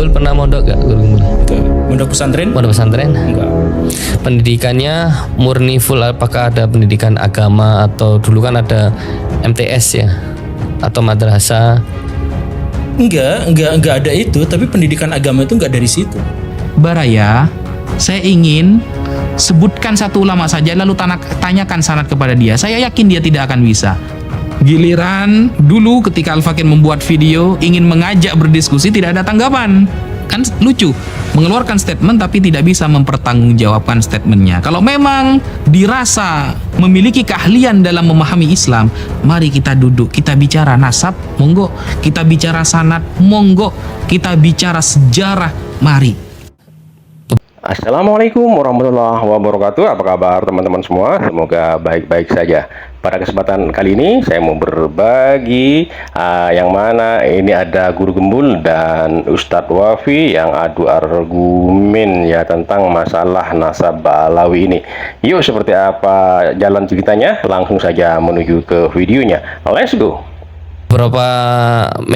Gembul pernah mondok gak Guru Gembul? Enggak. Pondok pesantren? Pondok pesantren? Enggak. Pendidikannya murni full, apakah ada pendidikan agama atau dulu kan ada MTS ya? Atau madrasah? Enggak ada itu, tapi pendidikan agama itu enggak dari situ. Baraya, saya ingin sebutkan satu ulama saja lalu tanyakan sanad kepada dia. Saya yakin dia tidak akan bisa. Giliran dulu ketika Al-Fakir membuat video ingin mengajak berdiskusi tidak ada tanggapan. Kan lucu, mengeluarkan statement tapi tidak bisa mempertanggungjawabkan statementnya. Kalau memang dirasa memiliki keahlian dalam memahami Islam, mari kita duduk, kita bicara nasab, monggo. Kita bicara sanad, monggo. Kita bicara sejarah, mari. Assalamualaikum warahmatullahi wabarakatuh. Apa kabar teman-teman semua? Semoga baik-baik saja. Pada kesempatan kali ini saya mau berbagi yang mana ini ada Guru Gembul dan Ustadz Wafi yang adu argumen ya tentang masalah nasab Ba'alawi ini. Yuk, seperti apa jalan ceritanya? Langsung saja menuju ke videonya. Let's go. Beberapa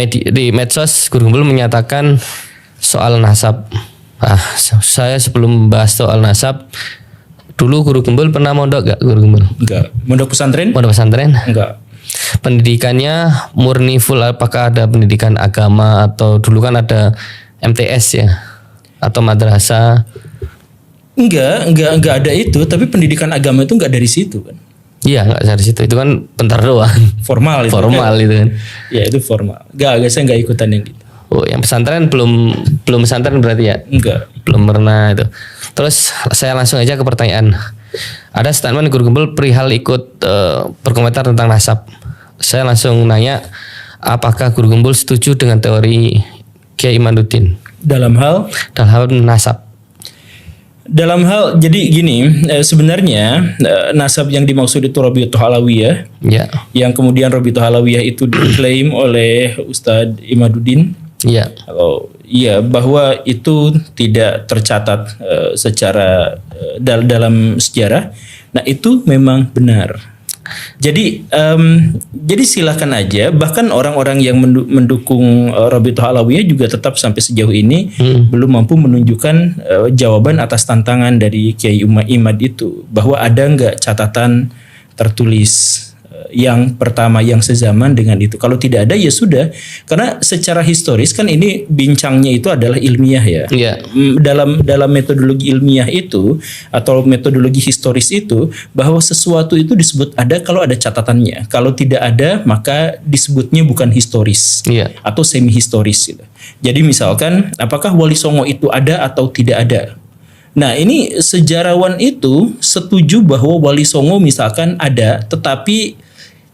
di medsos Guru Gembul menyatakan soal nasab. Saya sebelum bahas soal nasab, dulu Guru Gembul pernah mondok gak Guru Gembul? Enggak. Pondok pesantren? Pondok pesantren? Enggak. Pendidikannya murni full, apakah ada pendidikan agama atau dulu kan ada MTS ya? Atau madrasah? Enggak ada itu, tapi pendidikan agama itu enggak dari situ kan. Iya, enggak dari situ. Itu kan bentar doang. Formal itu. Formal itu kan. Ya itu formal. Saya enggak ikutan yang gitu. Oh, yang pesantren belum pesantren berarti ya? Enggak. Belum pernah itu. Terus saya langsung aja ke pertanyaan. Ada statement Guru Gembul perihal ikut berkomentar tentang nasab. Saya langsung nanya, apakah Guru Gembul setuju dengan teori Kiai Imaduddin Dalam hal nasab? Dalam hal, jadi gini, sebenarnya nasab yang dimaksud itu Rabi'atul Alawiyah, Ya. yang kemudian Rabi'atul Alawiyah itu diklaim oleh Ustadz Imaduddin. Ya. Iya, bahwa itu tidak tercatat secara dalam sejarah. Nah, itu memang benar. Jadi silakan aja. Bahkan orang-orang yang mendukung Rabi'atul Alawiyah juga tetap sampai sejauh ini belum mampu menunjukkan jawaban atas tantangan dari Kiai Imad itu, bahwa ada nggak catatan tertulis yang pertama yang sezaman dengan itu. Kalau tidak ada ya sudah, karena secara historis kan ini bincangnya itu adalah ilmiah ya. Yeah. Dalam metodologi ilmiah itu atau metodologi historis itu, bahwa sesuatu itu disebut ada kalau ada catatannya. Kalau tidak ada maka disebutnya bukan historis. Yeah. Atau semi historis gitu. Jadi misalkan apakah Wali Songo itu ada atau tidak ada? Nah, ini sejarawan itu setuju bahwa Wali Songo misalkan ada, tetapi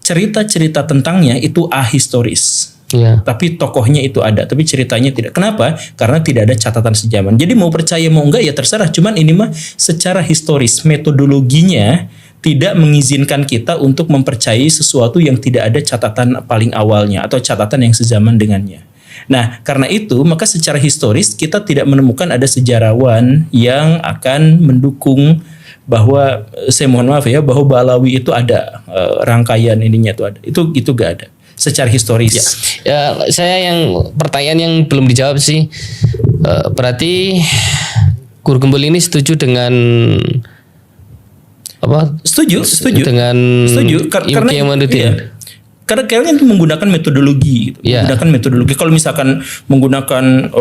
cerita-cerita tentangnya itu ahistoris. Yeah. Tapi tokohnya itu ada, tapi ceritanya tidak. Kenapa? Karena tidak ada catatan sejaman. Jadi mau percaya mau enggak ya terserah. Cuman ini mah secara historis, metodologinya tidak mengizinkan kita untuk mempercayai sesuatu yang tidak ada catatan paling awalnya atau catatan yang sezaman dengannya. Nah, karena itu maka secara historis kita tidak menemukan ada sejarawan yang akan mendukung bahwa, saya mohon maaf ya, bahwa Ba'alawi itu ada rangkaian ininya itu ada. Itu gak ada secara historis. Ya, saya pertanyaan yang belum dijawab sih. Berarti Guru Gembul ini setuju dengan apa? Setuju dengan karena Kiai Imaduddin. Iya. Karena kalian itu menggunakan metodologi gitu. Yeah. Menggunakan metodologi. Kalau misalkan menggunakan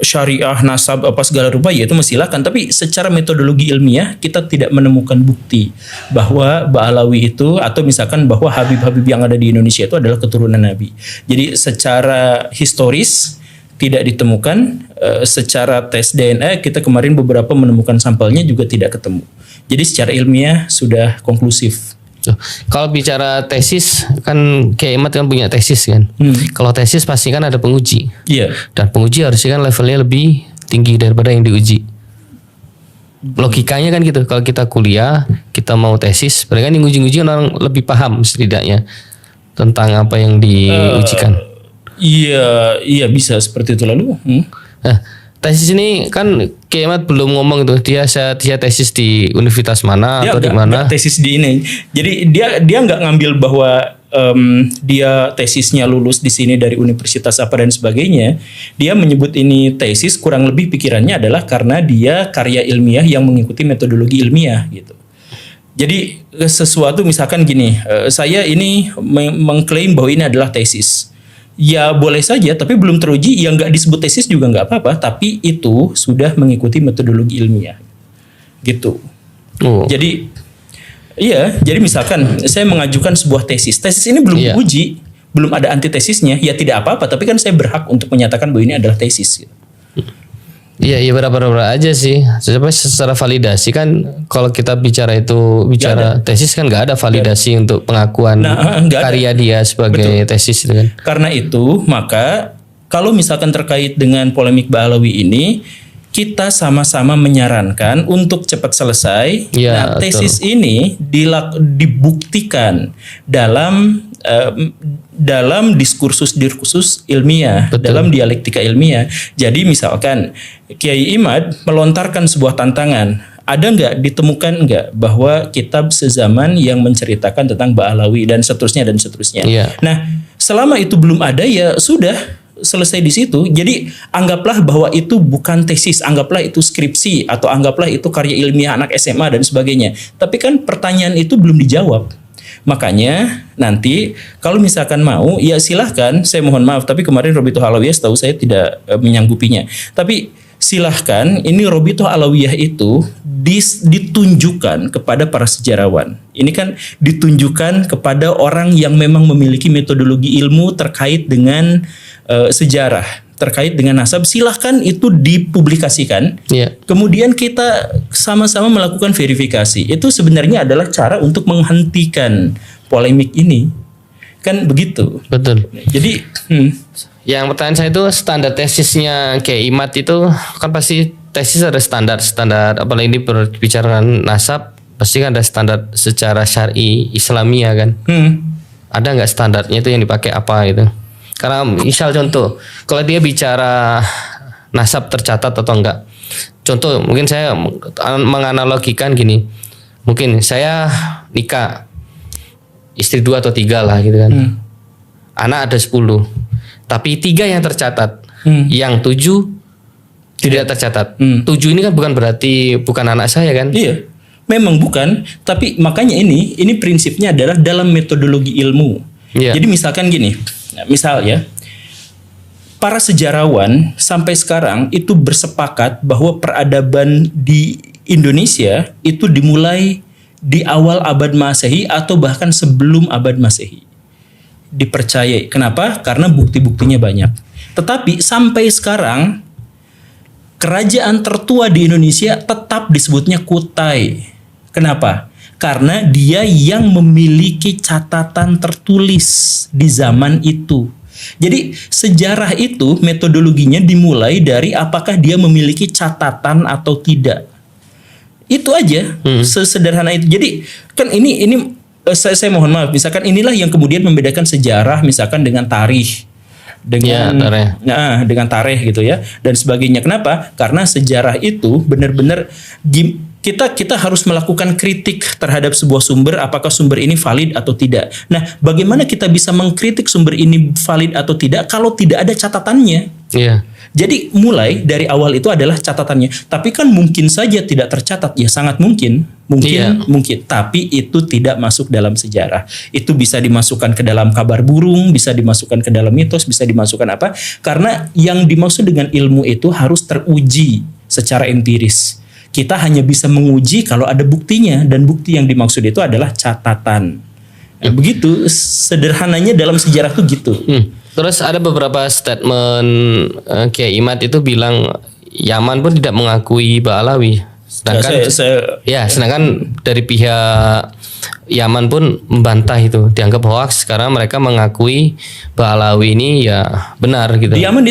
syariah, nasab, apa segala rupa, ya itu silakan. Tapi secara metodologi ilmiah kita tidak menemukan bukti bahwa Ba'alawi itu, atau misalkan bahwa Habib-Habib yang ada di Indonesia itu adalah keturunan Nabi. Jadi secara historis tidak ditemukan. Secara tes DNA kita kemarin beberapa menemukan sampelnya juga tidak ketemu. Jadi secara ilmiah sudah konklusif. Kalau bicara tesis kan Kiai Imad kan punya tesis kan. Kalau tesis pasti kan ada penguji. Iya. Dan penguji harusnya kan levelnya lebih tinggi daripada yang diuji. Logikanya kan gitu. Kalau kita kuliah, kita mau tesis, berarti kan yang nguji-nguji orang lebih paham setidaknya tentang apa yang diujikan. Iya bisa seperti itu lalu. Nah, tesis ini kan Kiai Imad belum ngomong tuh dia tesis di universitas mana atau di mana. Tesis di ini. Jadi dia nggak ngambil bahwa dia tesisnya lulus di sini dari universitas apa dan sebagainya, dia menyebut ini tesis kurang lebih pikirannya adalah karena dia karya ilmiah yang mengikuti metodologi ilmiah gitu. Jadi sesuatu misalkan gini, saya ini mengklaim bahwa ini adalah tesis. Ya boleh saja, tapi belum teruji. Yang nggak disebut tesis juga nggak apa-apa. Tapi itu sudah mengikuti metodologi ilmiah, gitu. Jadi, iya. Jadi misalkan saya mengajukan sebuah tesis. Tesis ini belum diuji, belum ada antitesisnya. Ya tidak apa-apa. Tapi kan saya berhak untuk menyatakan bahwa ini adalah tesis. Gitu. Iya berapa aja sih. Secara validasi kan kalau kita bicara tesis kan nggak ada validasi untuk pengakuan karya dia sebagai tesis itu kan. Karena itu maka kalau misalkan terkait dengan polemik Ba'alawi ini, kita sama-sama menyarankan untuk cepat selesai. Ya, tesis ini dibuktikan dalam diskursus ilmiah, dalam dialektika ilmiah. Jadi misalkan Kiai Imad melontarkan sebuah tantangan, ada nggak, ditemukan nggak bahwa kitab sezaman yang menceritakan tentang Ba'alawi dan seterusnya dan seterusnya. Nah, selama itu belum ada ya sudah selesai di situ. Jadi anggaplah bahwa itu bukan tesis, anggaplah itu skripsi atau anggaplah itu karya ilmiah anak SMA dan sebagainya. Tapi kan pertanyaan itu belum dijawab. Makanya nanti kalau misalkan mau ya silahkan, saya mohon maaf tapi kemarin Robitoh Alawiyah setahu saya tidak menyanggupinya. Tapi silahkan ini Robitoh Alawiyah itu ditunjukkan kepada para sejarawan. Ini kan ditunjukkan kepada orang yang memang memiliki metodologi ilmu terkait dengan sejarah, terkait dengan nasab. Silahkan itu dipublikasikan. Kemudian kita sama-sama melakukan verifikasi. Itu sebenarnya adalah cara untuk menghentikan polemik ini. Kan begitu. Betul. Jadi yang pertanyaan saya itu standar tesisnya Kiai Imad itu kan pasti tesis ada standar apalagi berbicara nasab pasti kan ada standar secara syar'i Islamiyah kan. Ada nggak standarnya itu yang dipakai apa itu? Karena misal contoh, kalau dia bicara nasab tercatat atau enggak. Contoh, mungkin saya menganalogikan gini. Mungkin saya nikah, istri 2 atau 3 lah gitu kan. Anak ada 10. Tapi 3 yang tercatat. Yang 7 tidak tercatat. 7 ini kan bukan anak saya kan? Iya. Memang bukan, tapi makanya ini prinsipnya adalah dalam metodologi ilmu. Jadi misalkan gini, misal ya, para sejarawan sampai sekarang itu bersepakat bahwa peradaban di Indonesia itu dimulai di awal abad Masehi atau bahkan sebelum abad Masehi. Dipercayai. Kenapa? Karena bukti-buktinya banyak. Tetapi sampai sekarang kerajaan tertua di Indonesia tetap disebutnya Kutai. Kenapa? Karena dia yang memiliki catatan tertulis di zaman itu. Jadi sejarah itu metodologinya dimulai dari apakah dia memiliki catatan atau tidak. Itu aja, sesederhana itu. Jadi kan ini saya mohon maaf, misalkan inilah yang kemudian membedakan sejarah misalkan dengan tarikh. Dengan tarikh gitu ya dan sebagainya. Kenapa? Karena sejarah itu benar-benar kita harus melakukan kritik terhadap sebuah sumber, apakah sumber ini valid atau tidak. Nah, bagaimana kita bisa mengkritik sumber ini valid atau tidak kalau tidak ada catatannya? Jadi mulai dari awal itu adalah catatannya. Tapi kan mungkin saja tidak tercatat, ya sangat mungkin. Tapi itu tidak masuk dalam sejarah. Itu bisa dimasukkan ke dalam kabar burung, bisa dimasukkan ke dalam mitos, bisa dimasukkan apa? Karena yang dimaksud dengan ilmu itu harus teruji secara empiris. Kita hanya bisa menguji kalau ada buktinya, dan bukti yang dimaksud itu adalah catatan. Nah, begitu sederhananya dalam sejarah tuh gitu. Terus ada beberapa statement Kiai Imad itu bilang Yaman pun tidak mengakui Ba'alawi. Sedangkan dari pihak Yaman pun membantah itu, dianggap hoax karena mereka mengakui Ba'alawi ini ya benar gitu. Di Yaman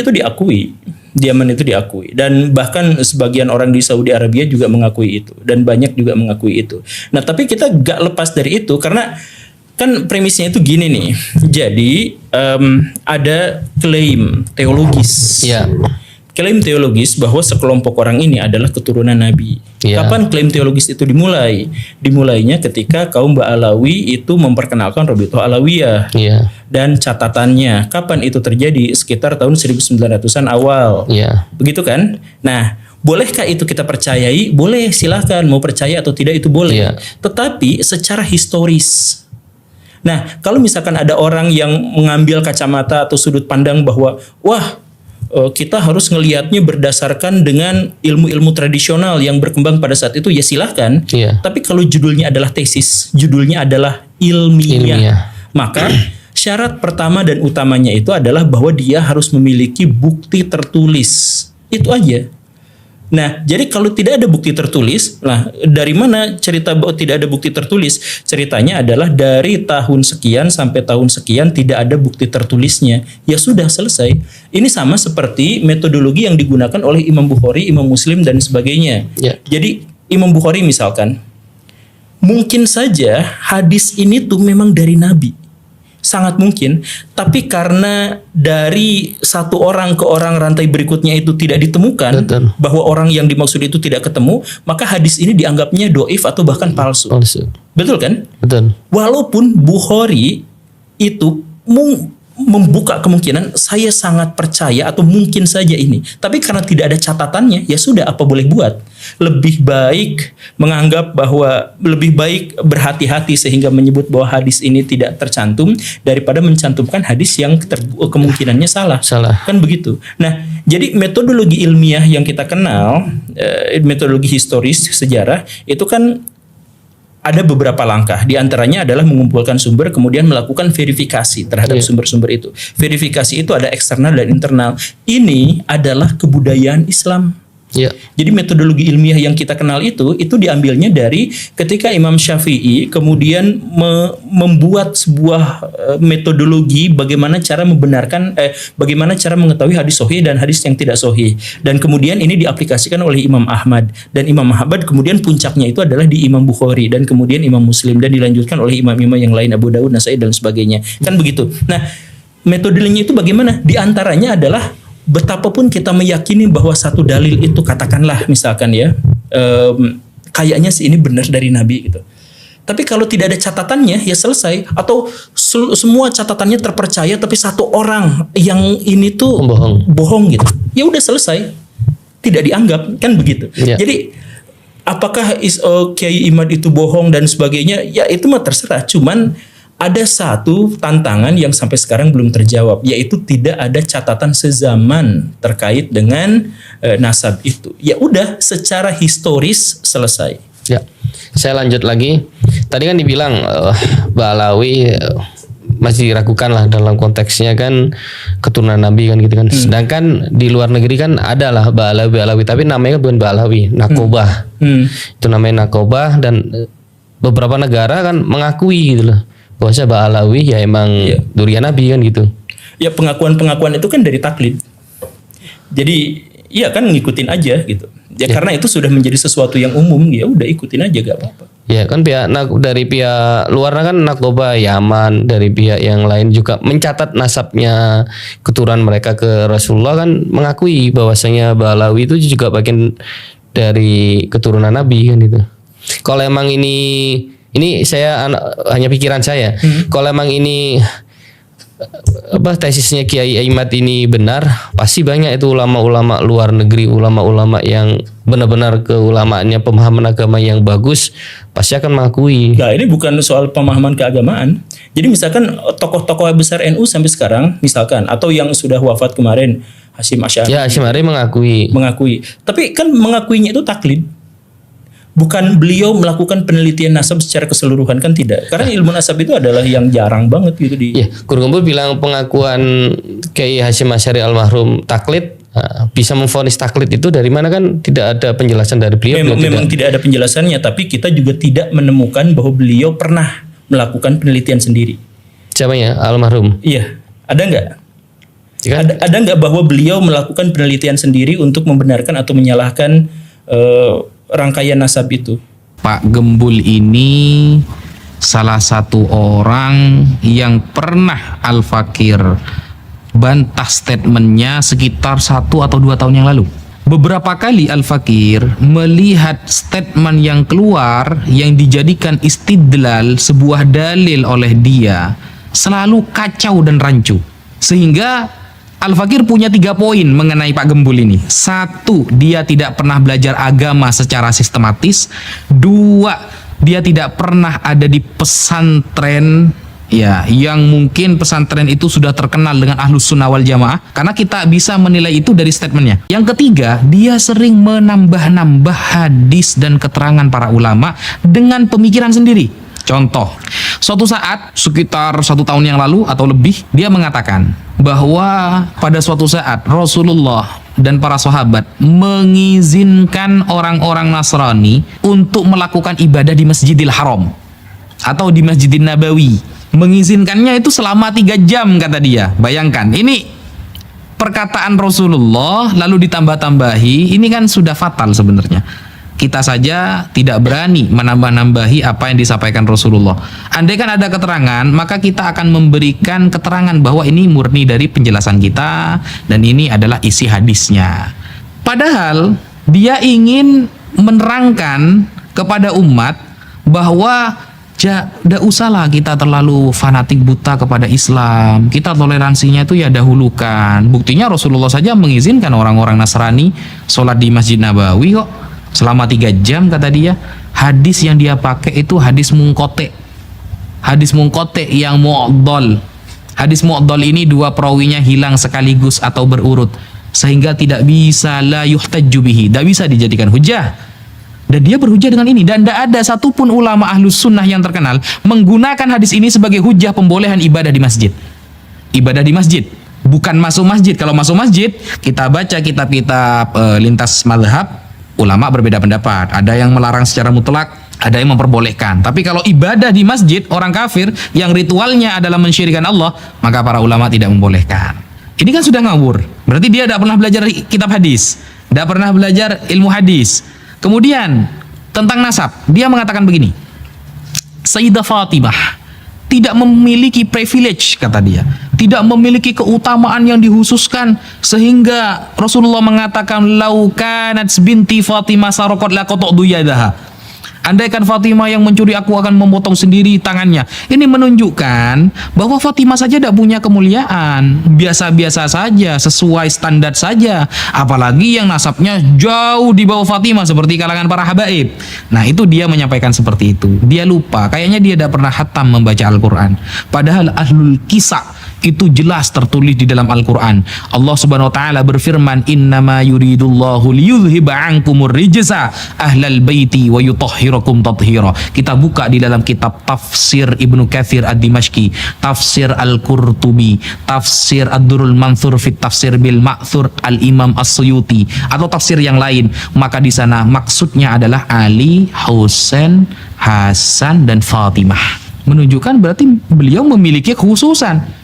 itu diakui dan bahkan sebagian orang di Saudi Arabia juga mengakui itu dan banyak juga mengakui itu. Nah, tapi kita gak lepas dari itu karena kan premisnya itu gini nih. Jadi ada klaim teologis. klaim teologis bahwa sekelompok orang ini adalah keturunan Nabi. Iya. Kapan klaim teologis itu dimulai? Dimulainya ketika kaum Ba'alawi itu memperkenalkan Rabithah Alawiyah. Iya. Dan catatannya, kapan itu terjadi? Sekitar tahun 1900-an awal. Iya. Begitu kan? Nah, bolehkah itu kita percayai? Boleh, silakan. Mau percaya atau tidak itu boleh. Iya. Tetapi secara historis. Nah, kalau misalkan ada orang yang mengambil kacamata atau sudut pandang bahwa, wah, kita harus ngelihatnya berdasarkan dengan ilmu-ilmu tradisional yang berkembang pada saat itu, ya silahkan. Iya. Tapi kalau judulnya adalah tesis, judulnya adalah ilmiah. Maka syarat pertama dan utamanya itu adalah bahwa dia harus memiliki bukti tertulis. Itu aja. Nah, jadi kalau tidak ada bukti tertulis, nah dari mana cerita bahwa tidak ada bukti tertulis? Ceritanya adalah dari tahun sekian sampai tahun sekian tidak ada bukti tertulisnya. Ya sudah, selesai. Ini sama seperti metodologi yang digunakan oleh Imam Bukhari, Imam Muslim dan sebagainya. Ya. Jadi Imam Bukhari misalkan, mungkin saja hadis ini tuh memang dari Nabi. Sangat mungkin, tapi karena dari satu orang ke orang rantai berikutnya itu tidak ditemukan, Betul. bahwa orang yang dimaksud itu tidak ketemu, maka hadis ini dianggapnya doif atau bahkan palsu. Palsu. Betul kan? Betul. Walaupun Bukhari itu membuka kemungkinan saya sangat percaya atau mungkin saja ini, tapi karena tidak ada catatannya, ya sudah, apa boleh buat. Lebih baik menganggap bahwa lebih baik berhati-hati sehingga menyebut bahwa hadis ini tidak tercantum daripada mencantumkan hadis yang kemungkinannya salah. Kan begitu. Nah, jadi metodologi ilmiah yang kita kenal, metodologi historis sejarah itu kan ada beberapa langkah. Di antaranya adalah mengumpulkan sumber, kemudian melakukan verifikasi terhadap sumber-sumber itu. Verifikasi itu ada eksternal dan internal. Ini adalah kebudayaan Islam. Ya. Jadi metodologi ilmiah yang kita kenal itu diambilnya dari ketika Imam Syafi'i kemudian membuat sebuah metodologi bagaimana cara membenarkan bagaimana cara mengetahui hadis sahih dan hadis yang tidak sahih, dan kemudian ini diaplikasikan oleh Imam Ahmad, dan Imam Ahmad kemudian puncaknya itu adalah di Imam Bukhari, dan kemudian Imam Muslim, dan dilanjutkan oleh imam-imam yang lain, Abu Daud, Nasai dan sebagainya. Kan begitu. Nah, metodenya itu bagaimana? Di antaranya adalah betapapun kita meyakini bahwa satu dalil itu, katakanlah misalkan ya, kayaknya sih ini benar dari Nabi gitu. Tapi kalau tidak ada catatannya, ya selesai. Atau semua catatannya terpercaya, tapi satu orang yang ini tuh bohong gitu, ya udah selesai, tidak dianggap, kan begitu. Ya. Jadi apakah Kiai Imad itu bohong dan sebagainya? Ya itu mah terserah. Cuman ada satu tantangan yang sampai sekarang belum terjawab, yaitu tidak ada catatan sezaman terkait dengan nasab itu. Ya udah, secara historis selesai. Ya, saya lanjut lagi. Tadi kan dibilang Ba'alawi masih diragukan lah dalam konteksnya kan keturunan Nabi kan gitu kan. Sedangkan di luar negeri kan ada lah Ba'alawi, tapi namanya bukan Ba'alawi, Nakobah. Itu namanya Nakobah, dan beberapa negara kan mengakui gitu loh, bahwasanya Ba'alawi ya emang durian Nabi kan gitu. Ya, pengakuan-pengakuan itu kan dari taklid. Jadi iya kan, ngikutin aja gitu. Ya karena itu sudah menjadi sesuatu yang umum, ya udah ikutin aja, gak apa-apa. Ya kan dari pihak luar kan Nakobah Yaman, dari pihak yang lain juga mencatat nasabnya keturunan mereka ke Rasulullah, kan mengakui bahwasanya Ba'alawi itu juga bagian dari keturunan Nabi kan gitu. Kalau emang ini saya hanya pikiran saya. Kalau emang ini tesisnya Kiai Imad ini benar, pasti banyak itu ulama-ulama luar negeri, ulama-ulama yang benar-benar keulamaannya, pemahaman agama yang bagus, pasti akan mengakui. Nah, ini bukan soal pemahaman keagamaan. Jadi misalkan tokoh-tokoh besar NU sampai sekarang misalkan, atau yang sudah wafat kemarin, Hasyim Asy'ari. Ya, Hasyim Asy'ari mengakui. Tapi kan mengakuinya itu taklid. Bukan beliau melakukan penelitian nasab secara keseluruhan, kan tidak. Karena ilmu nasab itu adalah yang jarang banget gitu di. Iya, Guru Gembul bilang pengakuan Kiai Hasyim Asy'ari almarhum taklid, bisa memvonis taklid itu dari mana, kan tidak ada penjelasan dari beliau. Memang tidak ada penjelasannya, tapi kita juga tidak menemukan bahwa beliau pernah melakukan penelitian sendiri. Siapanya? Almarhum. Iya, ada nggak? Ya kan? Ada nggak bahwa beliau melakukan penelitian sendiri untuk membenarkan atau menyalahkan rangkaian nasab itu? Pak Gembul ini salah satu orang yang pernah Al-Fakir bantah statementnya sekitar 1 atau 2 tahun yang lalu. Beberapa kali Al-Fakir melihat statement yang keluar yang dijadikan istidlal, sebuah dalil oleh dia, selalu kacau dan rancu. Sehingga Al-Fakir punya 3 poin mengenai Pak Gembul ini. 1, dia tidak pernah belajar agama secara sistematis. 2, dia tidak pernah ada di pesantren ya, yang mungkin pesantren itu sudah terkenal dengan Ahlus Sunnah wal Jamaah, karena kita bisa menilai itu dari statementnya. Yang ketiga, dia sering menambah-nambah hadis dan keterangan para ulama dengan pemikiran sendiri. Contoh, suatu saat sekitar 1 tahun yang lalu atau lebih, dia mengatakan bahwa pada suatu saat Rasulullah dan para sahabat mengizinkan orang-orang Nasrani untuk melakukan ibadah di Masjidil Haram atau di Masjidil Nabawi. Mengizinkannya itu selama 3 jam kata dia. Bayangkan, ini perkataan Rasulullah lalu ditambah-tambahi, ini kan sudah fatal sebenarnya. Kita saja tidak berani menambah-nambahi apa yang disampaikan Rasulullah. Andai kan ada keterangan, maka kita akan memberikan keterangan bahwa ini murni dari penjelasan kita dan ini adalah isi hadisnya. Padahal dia ingin menerangkan kepada umat bahwa tidak usahlah kita terlalu fanatik buta kepada Islam. Kita toleransinya itu ya dahulukan. Buktinya Rasulullah saja mengizinkan orang-orang Nasrani sholat di Masjid Nabawi kok selama 3 jam kata dia. Hadis yang dia pakai itu hadis mungkote. Hadis mungkote yang mu'addal. Hadis mu'addal ini 2 perawinya hilang sekaligus atau berurut, sehingga tidak bisa la yuhtajju bihi, tidak bisa dijadikan hujah. Dan dia berhujah dengan ini, dan tidak ada satupun ulama Ahlus Sunnah yang terkenal menggunakan hadis ini sebagai hujah pembolehan ibadah di masjid. Ibadah di masjid, bukan masuk masjid. Kalau masuk masjid, kita baca kitab-kitab lintas mazhab, ulama berbeda pendapat. Ada yang melarang secara mutlak, ada yang memperbolehkan. Tapi kalau ibadah di masjid, orang kafir yang ritualnya adalah mensyirikkan Allah, maka para ulama tidak membolehkan. Ini kan sudah ngawur. Berarti dia tidak pernah belajar kitab hadis, tidak pernah belajar ilmu hadis. Kemudian tentang nasab, dia mengatakan begini, Sayyidah Fatimah tidak memiliki privilege, kata dia, tidak memiliki keutamaan yang dihususkan, sehingga Rasulullah mengatakan lau kanat binti Fatimah saraqat laqata'tu yadaha. Andaikan Fatimah yang mencuri, aku akan memotong sendiri tangannya. Ini menunjukkan bahwa Fatimah saja tidak punya kemuliaan, biasa-biasa saja, sesuai standar saja. Apalagi yang nasabnya jauh di bawah Fatimah seperti kalangan para habaib. Nah, itu dia menyampaikan seperti itu. Dia lupa, kayaknya dia tidak pernah khatam membaca Al-Quran. Padahal ahlul kisah itu jelas tertulis di dalam Al-Quran. Allah Subhanahu wa taala berfirman, "Innama yuridullahu liyudhhiba 'ankumur rijsa ahlal baiti wa yutahhirakum tathira." Kita buka di dalam kitab tafsir Ibnu Katsir Ad-Dimashqi, tafsir Al-Qurtubi, tafsir Ad-Durrul Mansur fit Tafsir bil Ma'thur Al-Imam As-Suyuti, atau tafsir yang lain. Maka di sana maksudnya adalah Ali, Husain, Hasan dan Fatimah. Menunjukkan berarti beliau memiliki kekhususan.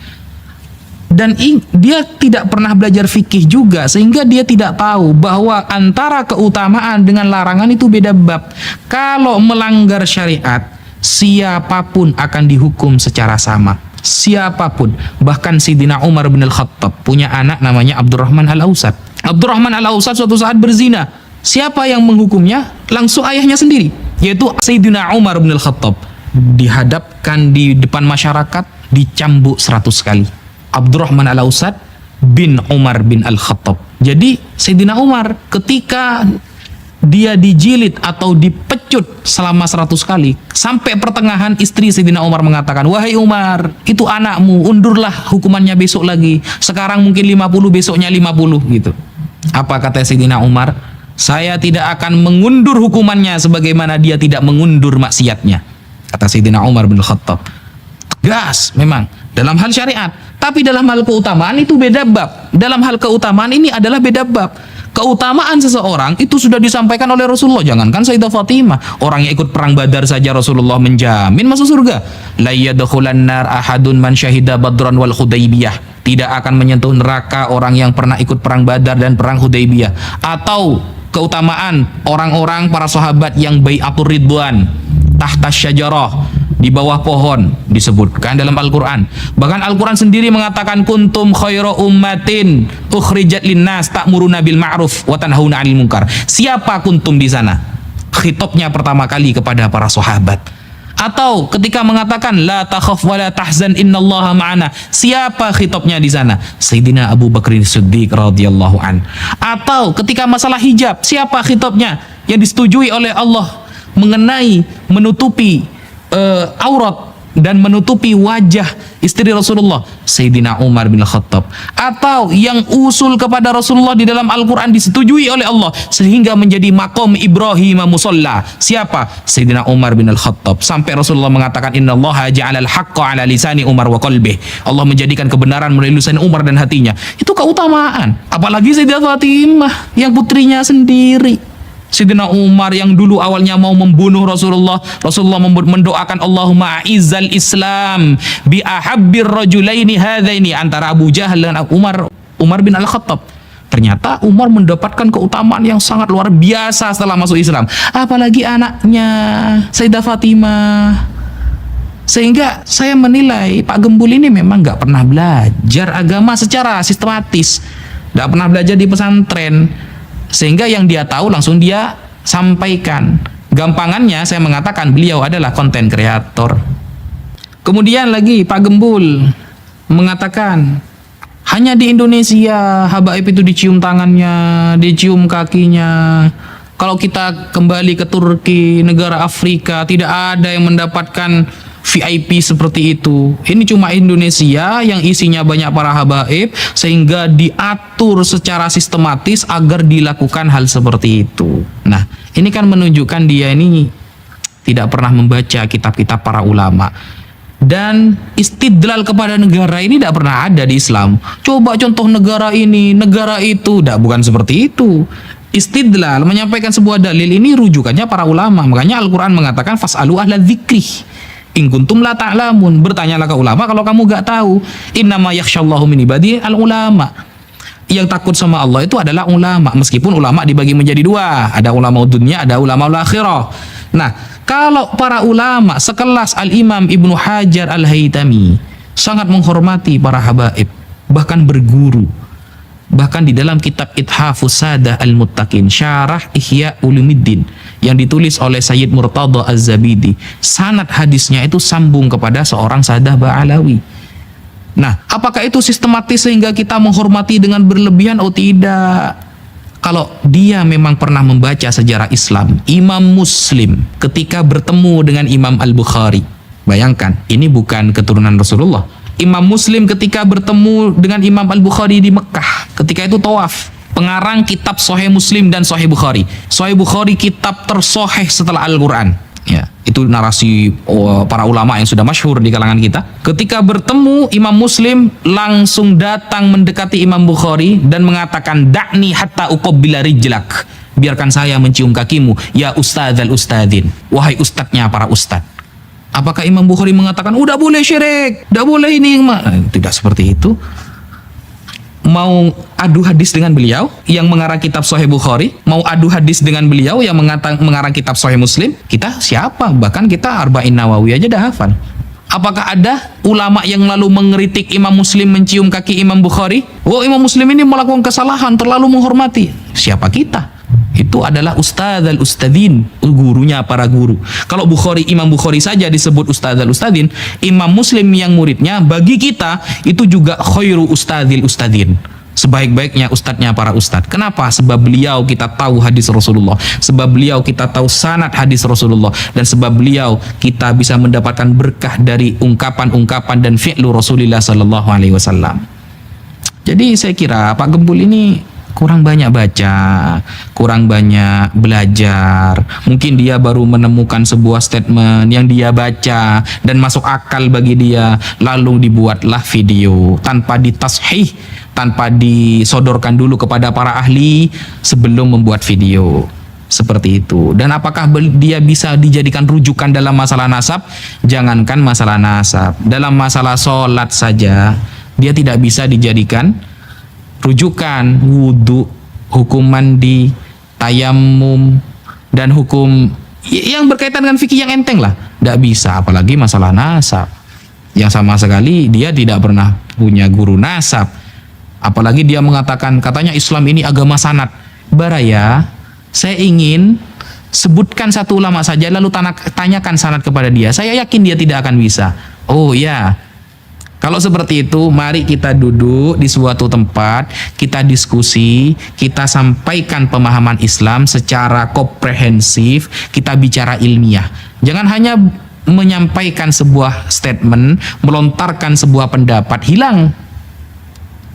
Dan dia tidak pernah belajar fikih juga, sehingga dia tidak tahu bahwa antara keutamaan dengan larangan itu beda bab. Kalau melanggar syariat, siapapun akan dihukum secara sama. Siapapun. Bahkan Sayyidina Umar bin Al-Khattab punya anak namanya Abdurrahman Al-Ausad. Abdurrahman Al-Ausad suatu saat berzina. Siapa yang menghukumnya? Langsung ayahnya sendiri, yaitu Sayyidina Umar bin Al-Khattab. Dihadapkan di depan masyarakat, dicambuk 100 kali. Abdurrahman Al-Ausad bin Umar bin Al-Khattab. Jadi Sayyidina Umar ketika dia dijilid atau dipecut selama 100 kali, sampai pertengahan istri Sayyidina Umar mengatakan, "Wahai Umar, itu anakmu, undurlah hukumannya besok lagi. Sekarang mungkin 50, besoknya 50," gitu. Apa kata Sayyidina Umar? "Saya tidak akan mengundur hukumannya sebagaimana dia tidak mengundur maksiatnya," kata Sayyidina Umar bin Khattab. Tegas memang dalam hal syariat, tapi dalam hal keutamaan itu beda bab. Dalam hal keutamaan ini adalah beda bab. Keutamaan seseorang itu sudah disampaikan oleh Rasulullah. Jangankan Sayyidah Fatimah, orang yang ikut perang Badar saja Rasulullah menjamin masuk surga. La yadkhulan nar ahadun man syahida badran wal Hudaybiyah. Tidak akan menyentuh neraka orang yang pernah ikut perang Badar dan perang Hudaybiyah. Atau keutamaan orang-orang para sahabat yang bai'atur ridwan tahta syajarah, di bawah pohon disebutkan dalam Al-Quran. Bahkan Al-Quran sendiri mengatakan kuntum khairu ummatin ukhrijat linnas ta'muruna bil ma'ruf wa tanhauna 'anil munkar. Siapa kuntum di sana? Khitabnya pertama kali kepada para sahabat. Atau ketika mengatakan la takhaf wa la tahzan innallaha ma'ana, siapa khitabnya di sana? Sayyidina Abu Bakar Siddiq radhiyallahu an. Atau ketika masalah hijab, siapa khitabnya yang disetujui oleh Allah mengenai menutupi aurat dan menutupi wajah istri Rasulullah? Sayyidina Umar bin Khattab. Atau yang usul kepada Rasulullah di dalam Al-Quran disetujui oleh Allah sehingga menjadi maqam Ibrahim musalla, siapa? Sayyidina Umar bin Khattab. Sampai Rasulullah mengatakan innallaha ja'alal haqqa ala lisani Umar wa qalbih, Allah menjadikan kebenaran melalui lisan Umar dan hatinya. Itu keutamaan. Apalagi Sayyidah Fatimah yang putrinya sendiri. Sayyidina Umar yang dulu awalnya mau membunuh Rasulullah, Rasulullah mendoakan Allahumma a'izzal Islam bi ahabbir rajulaini hadzaini, antara Abu Jahal dan Umar bin Al-Khattab. Ternyata Umar mendapatkan keutamaan yang sangat luar biasa setelah masuk Islam, apalagi anaknya Sayyidah Fatimah. Sehingga saya menilai Pak Gembul ini memang gak pernah belajar agama secara sistematis, gak pernah belajar di pesantren, sehingga yang dia tahu langsung dia sampaikan. Gampangannya saya mengatakan beliau adalah konten kreator. Kemudian lagi Pak Gembul mengatakan hanya di Indonesia habaib itu dicium tangannya, dicium kakinya. Kalau kita kembali ke Turki, negara Afrika, tidak ada yang mendapatkan VIP seperti itu. Ini cuma Indonesia yang isinya banyak para habaib, sehingga diatur secara sistematis agar dilakukan hal seperti itu. Nah, ini kan menunjukkan dia ini tidak pernah membaca kitab-kitab para ulama. Dan istidlal kepada negara ini tidak pernah ada di Islam. Coba contoh negara ini, negara itu, bukan seperti itu. Istidlal, menyampaikan sebuah dalil, ini rujukannya para ulama. Makanya Al-Quran mengatakan fas'alu ahla dzikri in kuntum la ta'lamun, bertanyalah ke ulama kalau kamu gak tahu. Innama yakhsyallahu min ibadihi al-ulama. Yang takut sama Allah itu adalah ulama. Meskipun ulama dibagi menjadi dua, ada ulama dunia, ada ulama akhirah. Nah, kalau para ulama sekelas Al-Imam Ibnu Hajar Al-Haytami sangat menghormati para habaib, bahkan berguru. Bahkan di dalam kitab Ithafus Sadah Al-Muttaqin, Syarah Ihya Ulumuddin yang ditulis oleh Sayyid Murtada Az-Zabidi, sanad hadisnya itu sambung kepada seorang Sadah Ba'alawi. Nah, apakah itu sistematis sehingga kita menghormati dengan berlebihan? Oh tidak. Kalau dia memang pernah membaca sejarah Islam, Imam Muslim ketika bertemu dengan Imam Al-Bukhari, bayangkan, ini bukan keturunan Rasulullah. Imam Muslim ketika bertemu dengan Imam Al-Bukhari di Mekah, ketika itu tawaf, pengarang kitab Sahih Muslim dan Sahih Bukhari. Sahih Bukhari kitab tersoheh setelah Al-Quran. Ya, itu narasi para ulama yang sudah masyhur di kalangan kita. Ketika bertemu, Imam Muslim langsung datang mendekati Imam Bukhari dan mengatakan, "Da'ni hatta uqabbila rijlak." Biarkan saya mencium kakimu, ya ustadzal ustadzin, wahai ustadznya para ustadz. Apakah Imam Bukhari mengatakan udah boleh syirik, udah boleh ini? Tidak seperti itu. Mau adu hadis dengan beliau yang mengarang kitab Sahih Bukhari, mau adu hadis dengan beliau yang mengarang kitab Sahih Muslim, kita siapa? Bahkan kita Arba'in Nawawi aja dah hafal. Apakah ada ulama yang lalu mengkritik Imam Muslim mencium kaki Imam Bukhari? Oh, Imam Muslim ini melakukan kesalahan, terlalu menghormati. Siapa kita? Itu adalah ustadzal ustadzin, gurunya para guru. Kalau Imam Bukhari saja disebut ustadzal ustadzin, Imam Muslim yang muridnya bagi kita itu juga khairu ustadzil ustadzin, sebaik-baiknya ustadznya para ustadz. Kenapa? Sebab beliau kita tahu hadis Rasulullah, sebab beliau kita tahu sanad hadis Rasulullah, dan sebab beliau kita bisa mendapatkan berkah dari ungkapan-ungkapan dan fi'lu Rasulullah sallallahu alaihi wasallam. Jadi saya kira Pak Gembul ini kurang banyak baca, kurang banyak belajar. Mungkin dia baru menemukan sebuah statement yang dia baca dan masuk akal bagi dia, lalu dibuatlah video tanpa ditashih, tanpa disodorkan dulu kepada para ahli sebelum membuat video. Seperti itu. Dan apakah dia bisa dijadikan rujukan dalam masalah nasab? Jangankan masalah nasab, dalam masalah sholat saja dia tidak bisa dijadikan rujukan. Wudhu, hukum mandi, tayamum, dan hukum yang berkaitan dengan fikih yang enteng lah. Tidak bisa, apalagi masalah nasab. Yang sama sekali dia tidak pernah punya guru nasab. Apalagi dia mengatakan, katanya Islam ini agama sanad. Baraya, saya ingin sebutkan satu ulama saja lalu tanyakan sanad kepada dia. Saya yakin dia tidak akan bisa. Oh ya, kalau seperti itu, mari kita duduk di suatu tempat, kita diskusi, kita sampaikan pemahaman Islam secara komprehensif, kita bicara ilmiah. Jangan hanya menyampaikan sebuah statement, melontarkan sebuah pendapat, hilang.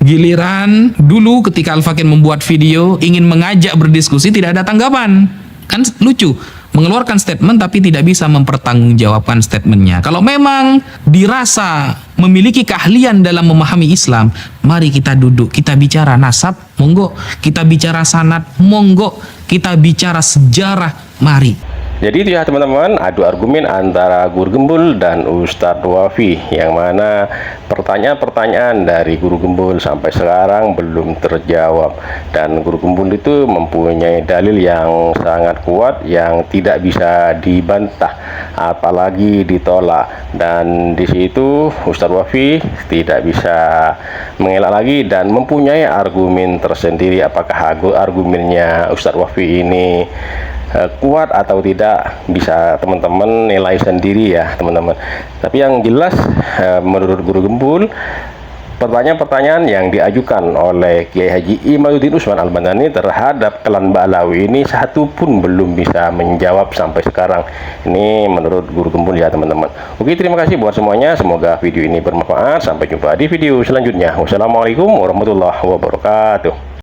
Giliran dulu ketika Al-Fakir membuat video, ingin mengajak berdiskusi, tidak ada tanggapan. Kan lucu. Mengeluarkan statement tapi tidak bisa mempertanggungjawabkan statementnya. Kalau memang dirasa memiliki keahlian dalam memahami Islam, mari kita duduk, kita bicara nasab, monggo. Kita bicara sanad, monggo. Kita bicara sejarah, mari. Jadi itu ya teman-teman, adu argumen antara Guru Gembul dan Ustadz Wafi, yang mana pertanyaan-pertanyaan dari Guru Gembul sampai sekarang belum terjawab, dan Guru Gembul itu mempunyai dalil yang sangat kuat yang tidak bisa dibantah apalagi ditolak, dan di situ Ustadz Wafi tidak bisa mengelak lagi dan mempunyai argumen tersendiri. Apakah argumennya Ustadz Wafi ini kuat atau tidak, bisa teman-teman nilai sendiri ya teman-teman. Tapi yang jelas menurut Guru Gembul, pertanyaan-pertanyaan yang diajukan oleh Kiai Haji Imaduddin Usman Al-Bandani terhadap klan Ba'alawi ini satu pun belum bisa menjawab sampai sekarang. Ini menurut Guru Gembul ya teman-teman. Oke, terima kasih buat semuanya, semoga video ini bermanfaat. Sampai jumpa di video selanjutnya. Wassalamualaikum warahmatullahi wabarakatuh.